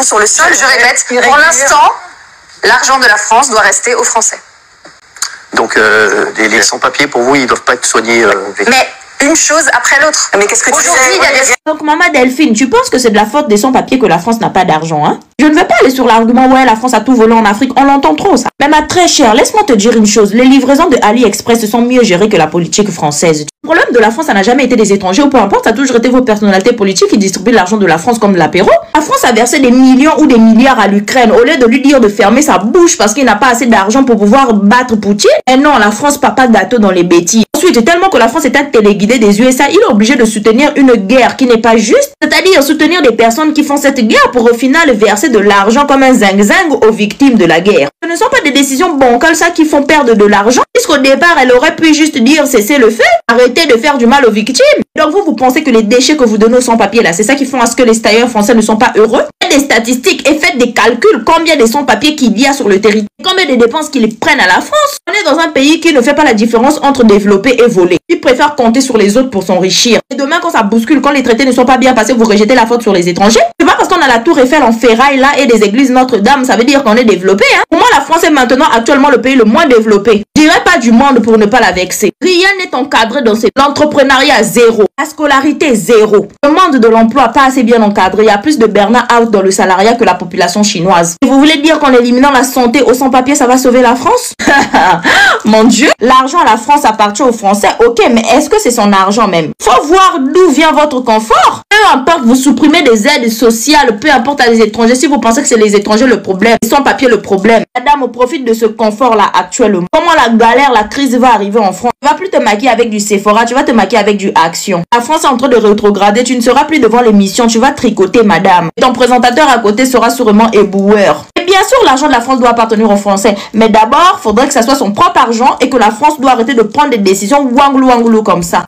Sur le sol, je répète, pour l'instant, l'argent de la France doit rester aux Français. Donc les sans-papiers, pour vous, ils ne doivent pas être soignés Mais une chose après l'autre. Mais qu'est-ce que tu Aujourd'hui, il y a des... Donc, maman Delphine, tu penses que c'est de la faute des sans-papiers que la France n'a pas d'argent, hein? Je ne vais pas aller sur l'argument, ouais, la France a tout volé en Afrique, on l'entend trop, ça. Mais ma très chère, laisse-moi te dire une chose, les livraisons de AliExpress sont mieux gérées que la politique française. Le problème de la France, ça n'a jamais été des étrangers, ou peu importe, ça a toujours été vos personnalités politiques qui distribuent l'argent de la France comme de l'apéro. La France a versé des millions ou des milliards à l'Ukraine, au lieu de lui dire de fermer sa bouche parce qu'il n'a pas assez d'argent pour pouvoir battre Poutine. Et non, la France papa gâteau dans les bêtises. Ensuite, tellement que la France est un téléguidé des USA, il est obligé de soutenir une guerre qui n'est pas juste, c'est-à-dire soutenir des personnes qui font cette guerre pour au final verser de l'argent comme un zing-zing aux victimes de la guerre. Ce ne sont pas des décisions bancales ça qui font perdre de l'argent, puisqu'au départ, elle aurait pu juste dire cessez le feu, arrêtez de faire du mal aux victimes. Donc vous pensez que les déchets que vous donnez aux sans-papiers là, c'est ça qui font à ce que les citoyens français ne sont pas heureux? Faites des statistiques et faites des calculs, combien de sans-papiers qu'il y a sur le territoire, combien de dépenses qu'ils prennent à la France. On est dans un pays qui ne fait pas la différence entre développer et voler. Il préfère compter sur les autres pour s'enrichir. Et demain, quand ça bouscule, quand les traités ne sont pas bien passés, vous rejetez la faute sur les étrangers. C'est pas parce qu'on a la tour Eiffel en ferraille là et des églises Notre-Dame, ça veut dire qu'on est développé, hein. Pour moi, la France est maintenant actuellement le pays le moins développé. Je dirais pas du monde pour ne pas la vexer. Rien n'est encadré dans l'entrepreneuriat zéro. La scolarité zéro. Le monde de l'emploi pas assez bien encadré. Il y a plus de burn-out dans le salariat que la population chinoise. Et vous voulez dire qu'en éliminant la santé aux sans-papiers, ça va sauver la France? Mon Dieu. L'argent à la France appartient aux Français, ok, mais est-ce que c'est son argent même? Faut voir d'où vient votre confort. Peu importe, vous supprimez des aides sociales, peu importe à les étrangers, si vous pensez que c'est les étrangers le problème, les sans-papiers le problème. Madame, profite de ce confort-là actuellement. Comment la galère, la crise va arriver en France? Tu vas plus te maquiller avec du Sephora, tu vas te maquiller avec du Action. La France est en train de rétrograder, tu ne seras plus devant l'émission, tu vas tricoter, madame. Et ton présentateur à côté sera sûrement éboueur. Et bien sûr, l'argent de la France doit appartenir aux Français. Mais d'abord, faudrait que ça soit son propre argent et que la France doit arrêter de prendre des décisions wanglou comme ça.